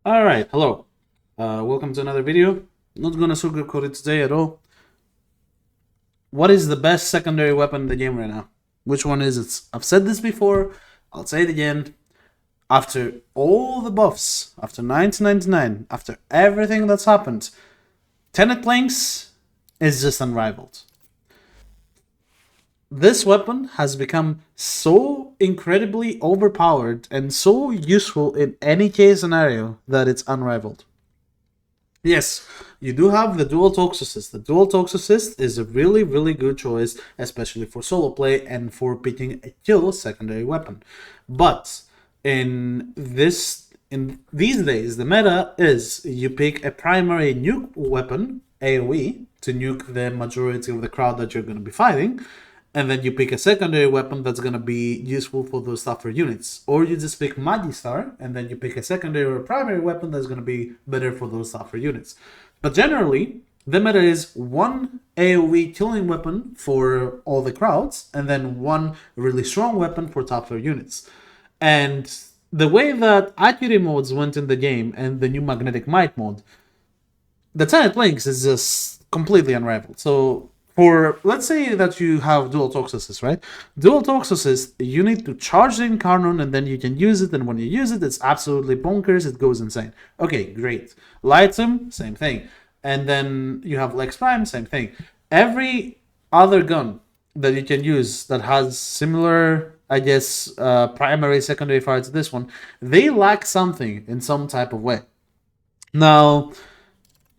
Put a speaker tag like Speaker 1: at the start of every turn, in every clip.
Speaker 1: Alright, hello. Welcome to another video. Not gonna sugarcoat it today at all. What is the best secondary weapon in the game right now? Which one is it? I've said this before, I'll say it again. After all the buffs, after 1999, after everything that's happened, Tenet Plinx is just unrivaled. This weapon has become so incredibly overpowered and so useful in any case scenario that it's unrivaled. Yes, you do have the Dual Toxocyst. The Dual Toxocyst is a really, really good choice, especially for solo play and for picking a kill secondary weapon. But in these days, the meta is you pick a primary nuke weapon, AoE, to nuke the majority of the crowd that you're going to be fighting, and then you pick a secondary weapon that's going to be useful for those tougher units. Or you just pick Star, and then you pick a secondary or a primary weapon that's going to be better for those tougher units. But generally, the meta is one AoE killing weapon for all the crowds, and then one really strong weapon for tougher units. And the way that Acuity modes went in the game and the new Magnetic Might mode, the Tenet Plinx is just completely unrivaled. So let's say that you have Dual Toxocyst, right? Dual Toxocyst, you need to charge the Incarnon and then you can use it, and when you use it, it's absolutely bonkers, it goes insane. Okay, great. Lightsum, same thing. And then you have Lex Prime, same thing. Every other gun that you can use that has similar, I guess, primary, secondary fire to this one, they lack something in some type of way. Now,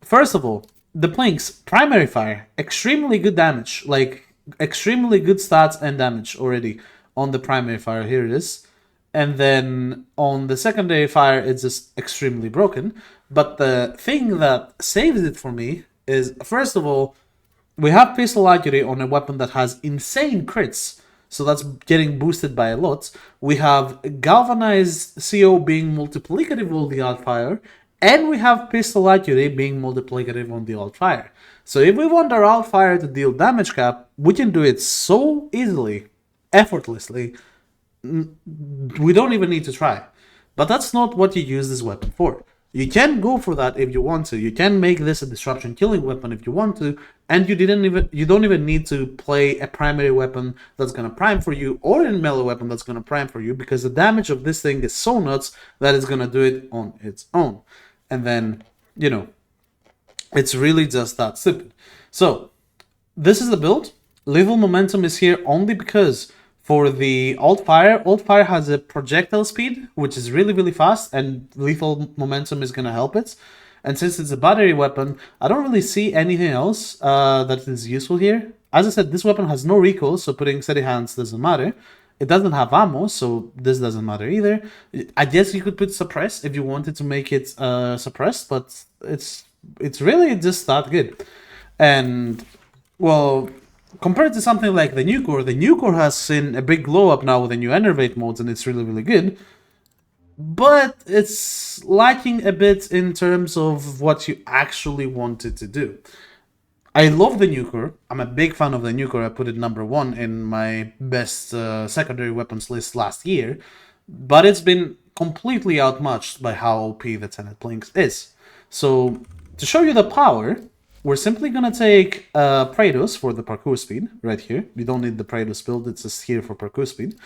Speaker 1: first of all, the Plinx primary fire, extremely good damage, like extremely good stats and damage already on the primary fire. Here it is. And then on the secondary fire, it's just extremely broken. But the thing that saves it for me is, first of all, we have Pistol Acuity on a weapon that has insane crits, so that's getting boosted by a lot. We have Galvanized CO being multiplicative on the Altfire, and we have Pistol Acuity being multiplicative on the Altfire. So if we want our Altfire to deal damage cap, we can do it so easily, effortlessly, we don't even need to try. But that's not what you use this weapon for. You can go for that if you want to. You can make this a disruption killing weapon if you want to, and you don't even need to play a primary weapon that's gonna prime for you, or a melee weapon that's gonna prime for you, because the damage of this thing is so nuts that it's gonna do it on its own. And then, it's really just that simple. So this is the build. Lethal momentum is here only because for the Alt-Fire has a projectile speed, which is really, really fast, and lethal momentum is going to help it. And since it's a battery weapon, I don't really see anything else that is useful here. As I said, this weapon has no recoil, so putting steady hands doesn't matter. It doesn't have ammo, so this doesn't matter either. I guess you could put suppress if you wanted to make it suppressed, but it's really just that good. And, well, compared to something like the Nukor has seen a big glow up now with the new Enervate modes, and it's really, really good. But it's lacking a bit in terms of what you actually wanted to do. I love the Nukor. I'm a big fan of the Nukor. I put it number 1 in my best secondary weapons list last year. But it's been completely outmatched by how OP the Tenet Plinx is. So, to show you the power, we're simply going to take Praetos for the parkour speed, right here. We don't need the Praetos build, it's just here for parkour speed.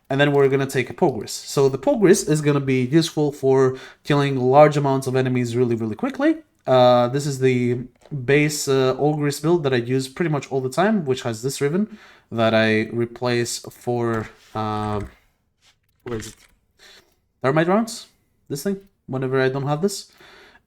Speaker 1: And then we're going to take a Pogris. So the Pogris is going to be useful for killing large amounts of enemies really, really quickly. This is the base Ogris build that I use pretty much all the time, which has this ribbon that I replace for... where is it? Thermite rounds? This thing? Whenever I don't have this.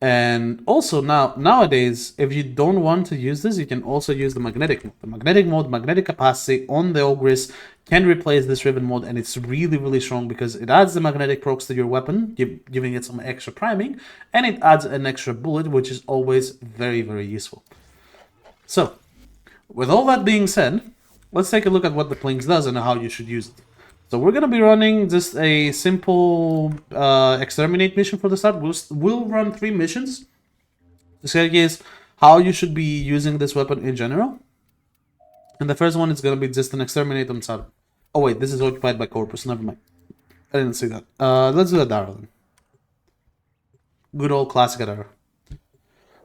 Speaker 1: And also nowadays, if you don't want to use this, you can also use the magnetic mode. The magnetic mode, magnetic capacity on the Ogris can replace this ribbon mode, and it's really, really strong because it adds the magnetic procs to your weapon, giving it some extra priming, and it adds an extra bullet, which is always very, very useful. So, with all that being said, let's take a look at what the Plinx does and how you should use it. So we're going to be running just a simple Exterminate mission for the start. We'll run 3 missions to showcase how you should be using this weapon in general. And the first one is going to be just an Exterminate on Saturn. Oh wait, this is occupied by Corpus, never mind. I didn't see that. Let's do Adaro then. Good old classic Adaro.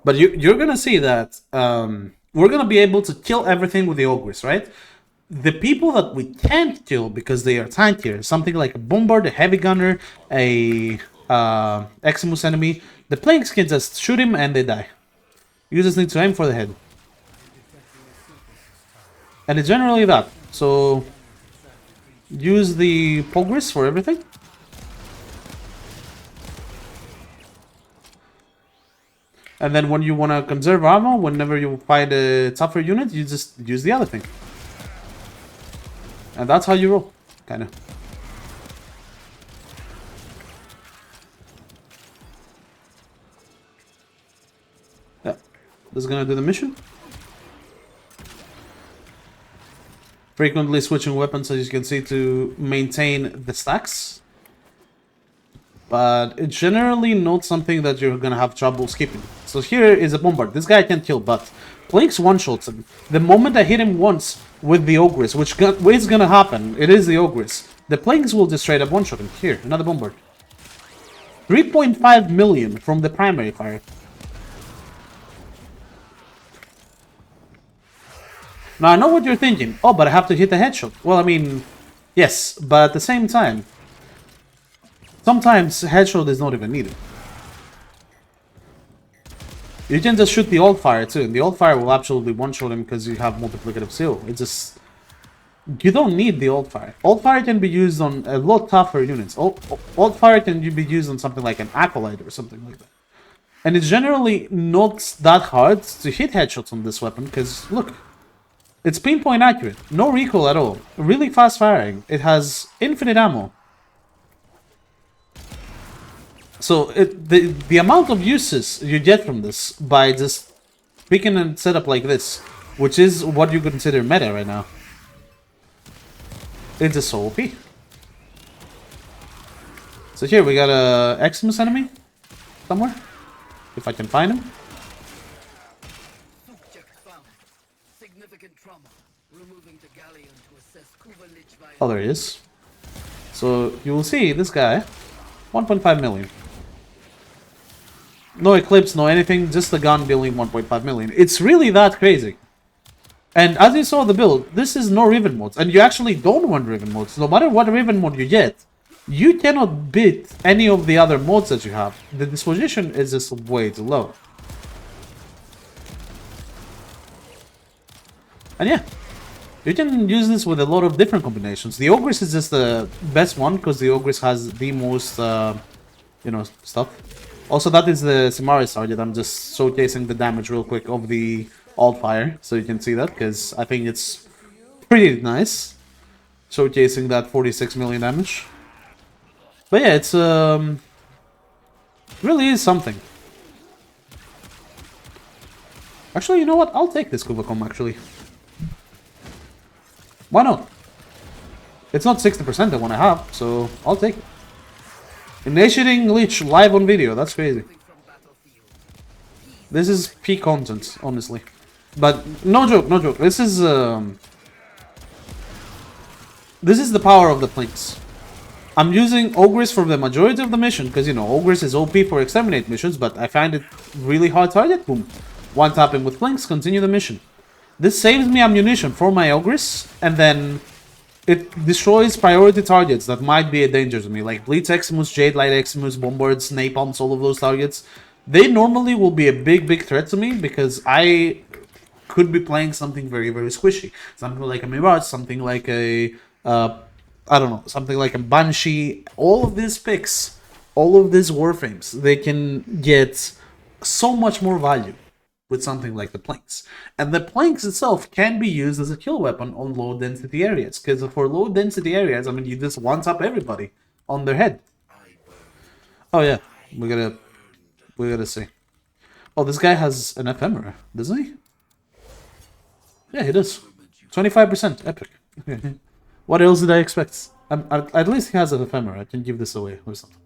Speaker 1: But you're gonna see that we're gonna be able to kill everything with the Ogres, right? The people that we can't kill because they are tankier, something like a Bombard, a Heavy Gunner, a Eximus enemy, the Plinx can just shoot him and they die. You just need to aim for the head. And it's generally that. So use the Pogris for everything. And then when you want to conserve ammo, whenever you find a tougher unit, you just use the other thing. And that's how you roll, kind of. Yeah, this is gonna do the mission. Frequently switching weapons, as you can see, to maintain the stacks. But it's generally not something that you're gonna have trouble skipping. So here is a Bombard. This guy I can't kill, but Plinx one-shots him. The moment I hit him once with the Ogres, which is gonna happen, it is the Ogres, the Plinx will just straight up one-shot him. Here, another Bombard. 3.5 million from the primary fire. Now I know what you're thinking. Oh, but I have to hit a headshot. Well, I mean, yes, but at the same time, sometimes headshot is not even needed. You can just shoot the alt fire too, and the alt fire will absolutely one-shot him because you have multiplicative seal. It's just... you don't need the alt fire. Alt fire can be used on a lot tougher units. Alt fire can be used on something like an Acolyte or something like that. And it's generally not that hard to hit headshots on this weapon because, look, it's pinpoint accurate. No recoil at all. Really fast firing. It has infinite ammo. So the amount of uses you get from this by just picking a setup like this, which is what you consider meta right now, it's just so OP. So here we got a Eximus enemy somewhere, if I can find him. Oh, there he is. So you will see this guy, 1.5 million. No Eclipse, no anything, just the gun dealing 1.5 million. It's really that crazy. And as you saw the build, this is no Riven modes. And you actually don't want Riven modes. No matter what Riven mode you get, you cannot beat any of the other modes that you have. The disposition is just way too low. And yeah, you can use this with a lot of different combinations. The Ogres is just the best one because the Ogres has the most, you know, stuff. Also, that is the Simaris target. I'm just showcasing the damage real quick of the alt fire, so you can see that, because I think it's pretty nice. Showcasing that 46 million damage. But yeah, it's really is something. Actually, you know what? I'll take this Kuva actually. Why not? It's not 60% the one I have, so I'll take it. Initiating Leech live on video, that's crazy. This is peak content, honestly. But no joke, no joke. This is the power of the Plinx. I'm using Ogres for the majority of the mission, because, you know, Ogres is OP for Exterminate missions, but I find it really hard target. Boom. One tap him with Plinx, continue the mission. This saves me ammunition for my Ogres, and then it destroys priority targets that might be a danger to me, like Blitz Eximus, Jade Light Eximus, Bombards, Napalms, all of those targets. They normally will be a big threat to me, because I could be playing something very squishy. Something like a Mirage, something like a... I don't know, something like a Banshee. All of these picks, all of these Warframes, they can get so much more value with something like the Plinx. And the Plinx itself can be used as a kill weapon on low density areas, because for low density areas, I mean, you just one-tap everybody on their head. Oh yeah, we gotta see. Oh, this guy has an ephemera, doesn't he? Yeah, he does. 25% epic. What else did I expect? At least he has an ephemera. I can give this away or something.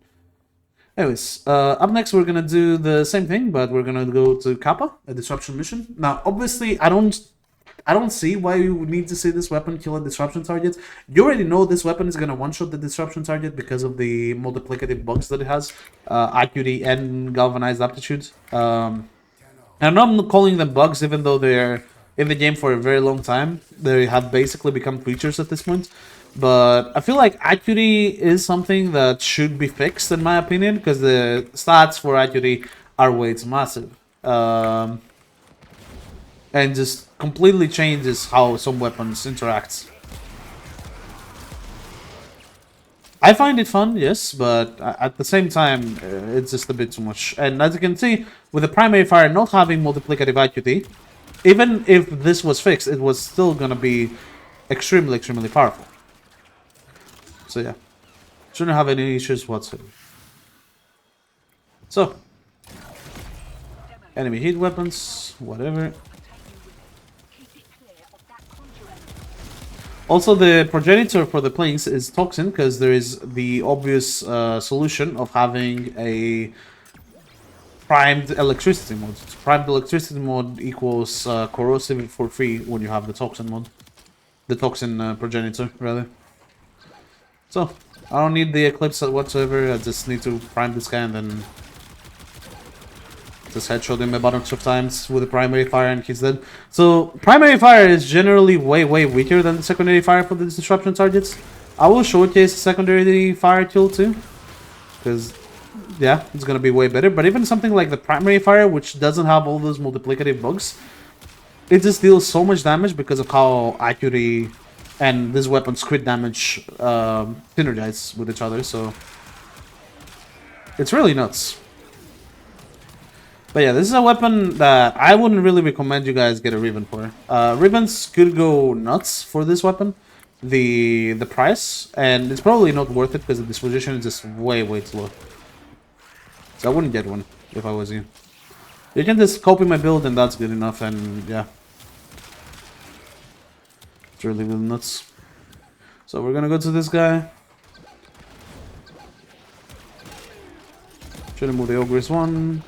Speaker 1: Anyways, up next we're gonna do the same thing, but we're gonna go to Kappa, a disruption mission. Now, obviously, I I don't see why you would need to see this weapon kill a disruption target. You already know this weapon is gonna one-shot the disruption target because of the multiplicative bugs that it has, Acuity and galvanized aptitude. And I'm not calling them bugs, even though they're in the game for a very long time. They have basically become creatures at this point. But I feel like Acuity is something that should be fixed, in my opinion, because the stats for Acuity are way too massive. And just completely changes how some weapons interact. I find it fun, yes, but at the same time, it's just a bit too much. And as you can see, with the primary fire not having multiplicative Acuity, even if this was fixed, it was still gonna be extremely powerful. So yeah, shouldn't have any issues whatsoever. So, enemy heat weapons, whatever. Also, the progenitor for the Plinx is Toxin, because there is the obvious solution of having a primed electricity mod. Primed electricity mod equals corrosive for free when you have the Toxin mod. The Toxin progenitor, rather. So, I don't need the Eclipse whatsoever, I just need to prime this guy and then just headshot him a bunch of times with the primary fire and he's dead. So, primary fire is generally way weaker than the secondary fire for the disruption targets. I will showcase secondary fire kill too, because, yeah, it's gonna be way better. But even something like the primary fire, which doesn't have all those multiplicative bugs, it just deals so much damage because of how Acuity and this weapon's crit damage synergize with each other, so it's really nuts. But yeah, this is a weapon that I wouldn't really recommend you guys get a Riven for. Rivens could go nuts for this weapon, the price, and it's probably not worth it because the disposition is just way too low. So I wouldn't get one if I was you. You can just copy my build and that's good enough, and yeah. It's really nuts. So we're gonna go to this guy. Should move the Ogre's one.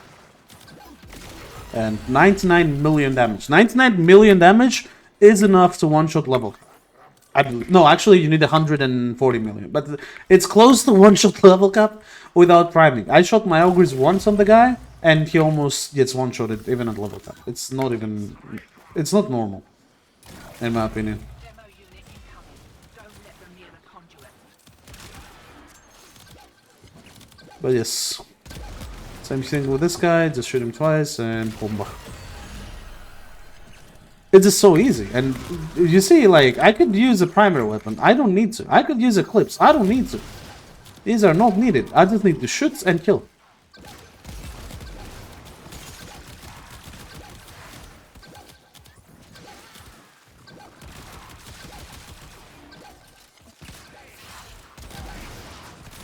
Speaker 1: And 99 million damage. 99 million damage is enough to one-shot level. I believe. No, actually you need 140 million. But it's close to one-shot level cap without priming. I shot my Ogres once on the guy, and he almost gets one-shotted even at level cap. It's not even... It's not normal, in my opinion. But yes. Same thing with this guy, just shoot him twice and bomba. It's just so easy. And you see, like, I could use a primary weapon. I don't need to. I could use Eclipse. I don't need to. These are not needed. I just need to shoot and kill.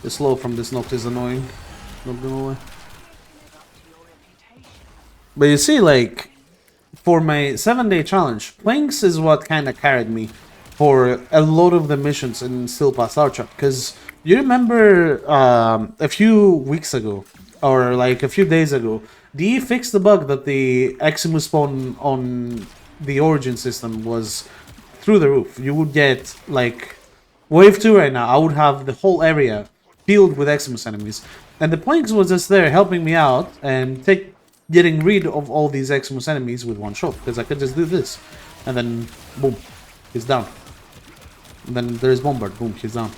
Speaker 1: The slow from this Noct is annoying. Not gonna lie. But you see, like, for my 7-day challenge, Plinx is what kind of carried me for a lot of the missions in Still Past Archer. Because you remember a few weeks ago, or like a few days ago, DE fixed the bug that the Eximus spawn on the Origin system was through the roof. You would get, like, Wave 2 right now, I would have the whole area filled with Eximus enemies. And the Plinx was just there helping me out and getting rid of all these Eximus enemies with one shot, because I could just do this, and then boom, he's down. And then there's Bombard, boom, he's down.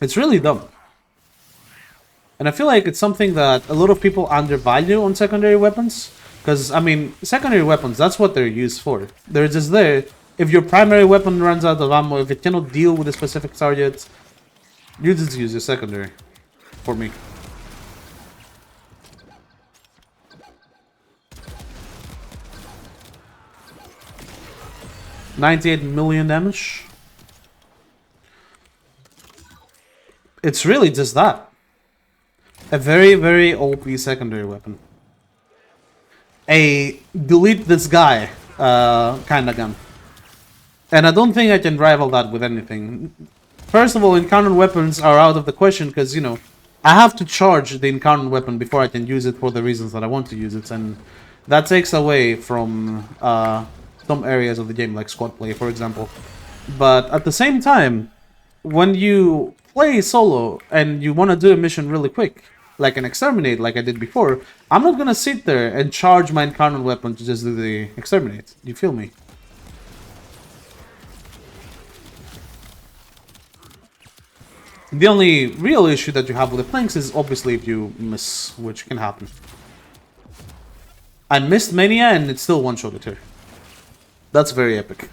Speaker 1: It's really dumb. And I feel like it's something that a lot of people undervalue on secondary weapons, because, I mean, secondary weapons, that's what they're used for. They're just there. If your primary weapon runs out of ammo, if it cannot deal with a specific target, you just use your secondary, for me. $98 million damage. It's really just that. A very OP secondary weapon. A delete this guy kind of gun. And I don't think I can rival that with anything. First of all, encountered weapons are out of the question because, you know, I have to charge the encountered weapon before I can use it for the reasons that I want to use it. And That takes away from some areas of the game, like squad play, for example. But at the same time, when you play solo and you want to do a mission really quick, like an Exterminate, like I did before, I'm not gonna sit there and charge my incarnate weapon to just do the Exterminate. You feel me? The only real issue that you have with the Plinx is obviously if you miss, which can happen. I missed Mania and it still one-shotted her. That's very epic.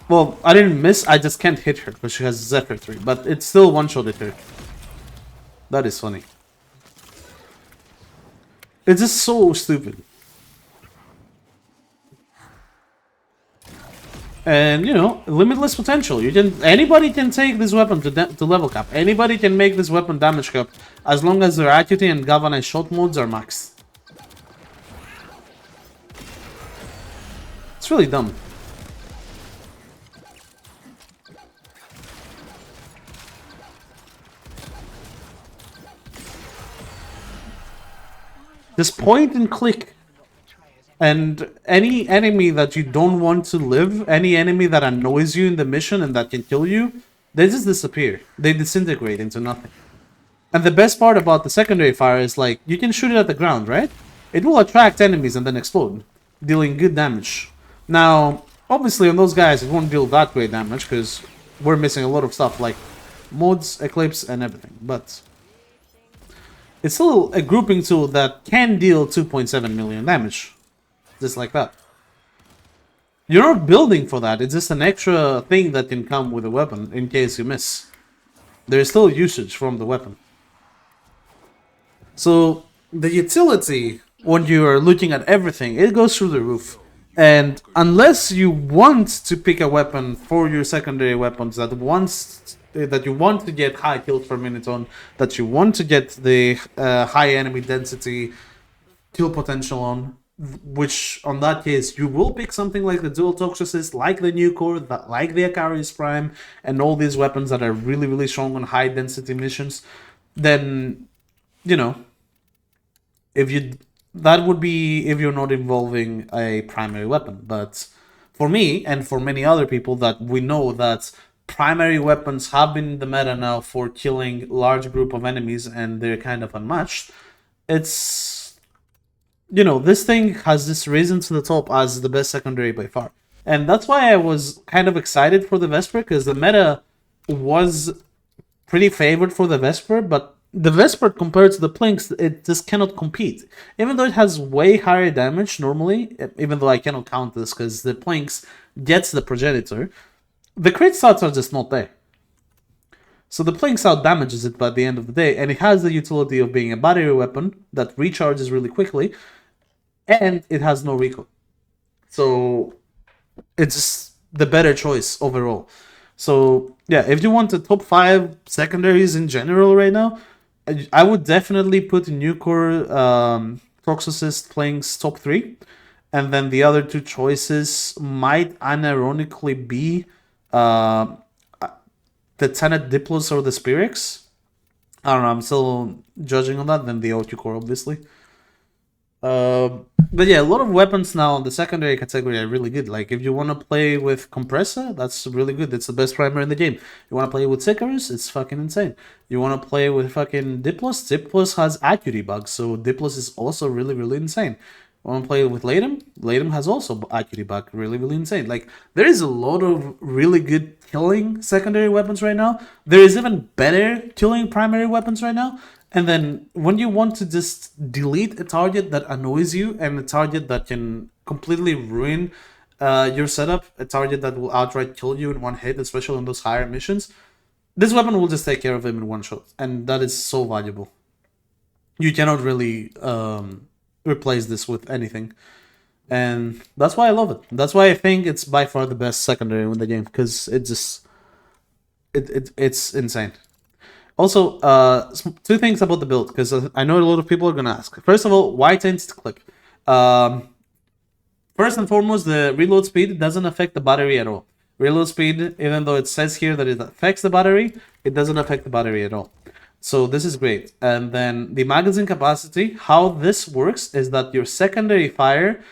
Speaker 1: Well, I didn't miss, I just can't hit her because she has Zephyr 3, but it's still one-shotted her. That is funny. It's just so stupid. And, you know, limitless potential. Anybody can take this weapon to level cap. Anybody can make this weapon damage cap as long as their Acuity and galvanized shot modes are maxed. It's really dumb. Just point and click. And any enemy that you don't want to live, any enemy that annoys you in the mission and that can kill you, they just disappear. They disintegrate into nothing. And the best part about the secondary fire is, like, you can shoot it at the ground, right? It will attract enemies and then explode, dealing good damage. Now, obviously on those guys it won't deal that great damage because we're missing a lot of stuff like mods, Eclipse, and everything. But it's still a grouping tool that can deal 2.7 million damage. Just like that. You're not building for that, it's just an extra thing that can come with a weapon in case you miss. There's still usage from the weapon. So, the utility, when you are looking at everything, it goes through the roof. And unless you want to pick a weapon for your secondary weapons that you want to get high kills per minute on, that you want to get the high enemy density kill potential on, which on that case you will pick something like the Dual Toxocyst, like the Nukor, like the Akari's Prime, and all these weapons that are really, really strong on high density missions, then, you know, that would be if you're not involving a primary weapon. But for me, and for many other people that we know that primary weapons have been the meta now for killing large group of enemies and they're kind of unmatched, it's, you know, this thing has this risen to the top as the best secondary by far. And that's why I was kind of excited for the Vesper, because the meta was pretty favored for the Vesper, but the Vesper compared to the Plinx, it just cannot compete. Even though it has way higher damage normally, even though I cannot count this because the Plinx gets the Progenitor, the crit stats are just not there. So the Plinx out damages it by the end of the day, and it has the utility of being a battery weapon that recharges really quickly, and it has no recoil. So it's just the better choice overall. So yeah, if you want the top 5 secondaries in general right now, I would definitely put Nukor, Toxocyst, Plinx top 3. And then the other 2 choices might unironically be the Tenet Plinx or the Spirix. I don't know, I'm still judging on that, then the OQ core obviously. But yeah, a lot of weapons now in the secondary category are really good. Like, if you want to play with Compressor, that's really good. It's the best primer in the game. You want to play with Sicarus, it's fucking insane. You want to play with fucking Diplos? Diplos has Acuity bugs, so Diplos is also really, really insane. You want to play with Latum? Latum has also Acuity bug, really, really insane. Like, there is a lot of really good killing secondary weapons right now. There is even better killing primary weapons right now. And then when you want to just delete a target that annoys you and a target that can completely ruin your setup, a target that will outright kill you in one hit, especially on those higher missions, this weapon will just take care of him in one shot. And that is so valuable. You cannot really replace this with anything. And that's why I love it. That's why I think it's by far the best secondary in the game, because it just... It's insane. Also, 2 things about the build, because I know a lot of people are going to ask. First of all, why tends to click? First and foremost, the reload speed doesn't affect the battery at all. Reload speed, even though it says here that it affects the battery, it doesn't affect the battery at all. So this is great. And then the magazine capacity, how this works is that your secondary fire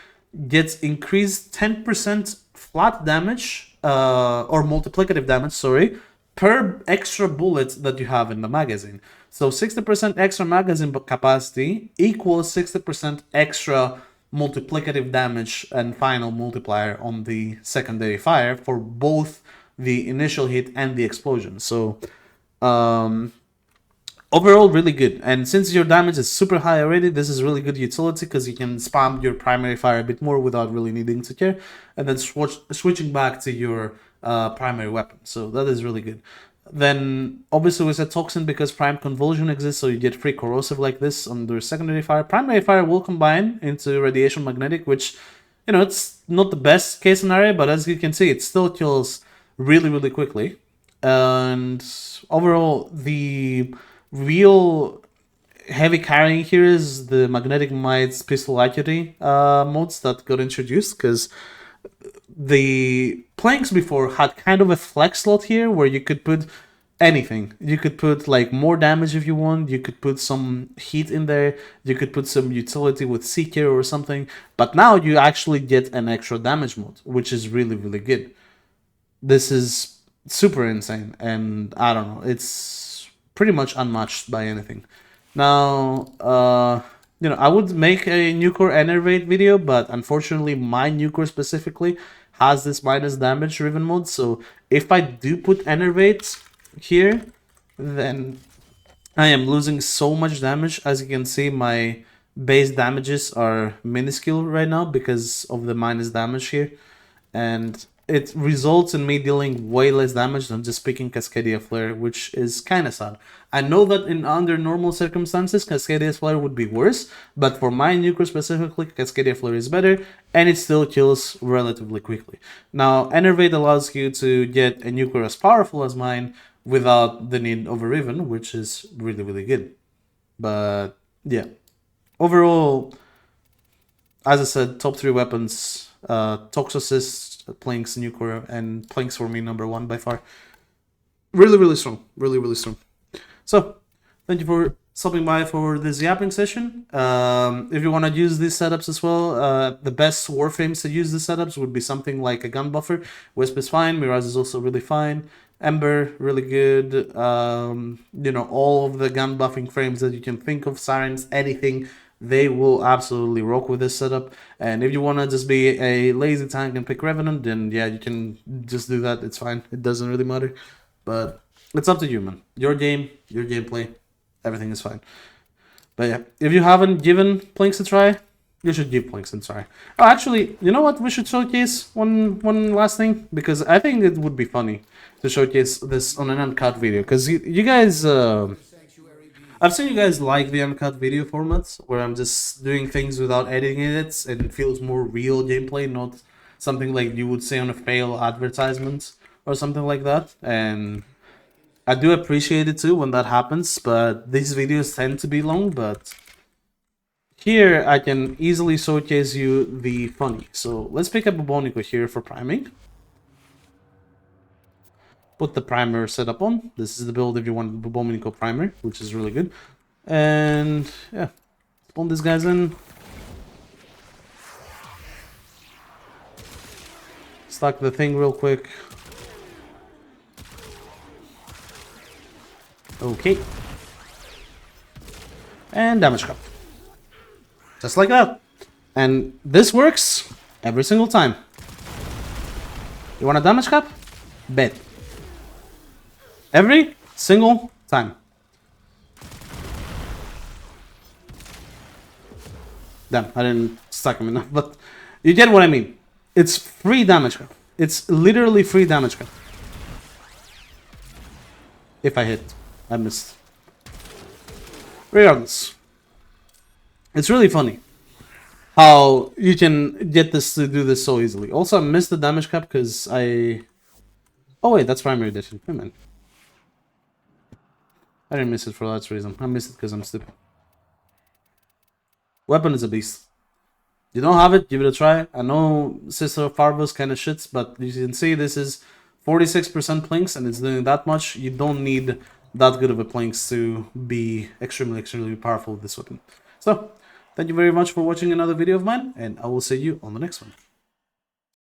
Speaker 1: gets increased 10% flat damage, or multiplicative damage, sorry, per extra bullet that you have in the magazine. So 60% extra magazine capacity equals 60% extra multiplicative damage and final multiplier on the secondary fire for both the initial hit and the explosion. So overall, really good. And since your damage is super high already, this is really good utility because you can spam your primary fire a bit more without really needing to care, and then switching back to your primary weapon. So that is really good. Then obviously we said toxin because prime convulsion exists, so you get free corrosive like this under secondary fire. Primary fire will combine into radiation magnetic, which, you know, it's not the best case scenario, but as you can see, it still kills really, really quickly. And overall, the real heavy carrying here is the magnetic mites pistol Acuity modes that got introduced, because the Plinx before had kind of a flex slot here where you could put anything. You could put like more damage if you want, you could put some heat in there, you could put some utility with Seeker or something, but now you actually get an extra damage mode, which is really, really good. This is super insane, and I don't know, it's pretty much unmatched by anything. Now, you know, I would make a Nukor Enervate video, but unfortunately my Nukor specifically has this minus damage driven mode, so if I do put Enervate here, then I am losing so much damage. As you can see, my base damages are minuscule right now because of the minus damage here, and it results in me dealing way less damage than just picking Cascadia Flare, which is kind of sad. I know that in under normal circumstances, Cascadia Flare would be worse, but for my Nukor specifically, Cascadia Flare is better, and it still kills relatively quickly. Now, Enervate allows you to get a Nukor as powerful as mine without the need of a Riven, which is really, really good. But, yeah. Overall, as I said, top 3 weapons, Toxocyst, Plinx, Nukor, and Plinx for me #1 by far. Really, really strong. Really, really strong. So, thank you for stopping by for this yapping session. If you want to use these setups as well, the best Warframes to use these setups would be something like a gun buffer. Wisp is fine, Mirage is also really fine. Ember, really good. You know, all of the gun buffing frames that you can think of, Sirens, anything, they will absolutely rock with this setup. And if you want to just be a lazy tank and pick Revenant, then yeah, you can just do that. It's fine. It doesn't really matter. But it's up to you, man. Your game, your gameplay, everything is fine. But yeah, if you haven't given Plinx a try, you should give Plinx a try. Oh, actually, you know what? We should showcase one last thing, because I think it would be funny to showcase this on an uncut video. Because you guys... I've seen you guys like the uncut video formats, where I'm just doing things without editing it, and it feels more real gameplay, not something like you would say on a fail advertisement or something like that. And I do appreciate it too when that happens, but these videos tend to be long, but here I can easily showcase you the funny. So let's pick up a Bonico here for priming. Put the primer setup on. This is the build if you want Bonico primer, which is really good. And yeah, spawn these guys in. Stack the thing real quick. Okay. And damage cap. Just like that. And this works every single time. You want a damage cap? Bet. Every single time. Damn, I didn't stack him enough, but you get what I mean. It's free damage cap. It's literally free damage cap. If I hit. I missed. Regardless. It's really funny how you can get this to do this so easily. Also, I missed the damage cap because I... Oh wait, that's primary edition. Hey man. I didn't miss it for that reason. I missed it because I'm stupid. Weapon is a beast. You don't have it, give it a try. I know Sister of Farvos kind of shits, but you can see this is 46% Plinx and it's doing that much. You don't need that good of a Plinx to be extremely powerful with this weapon. So, thank you very much for watching another video of mine, and I will see you on the next one.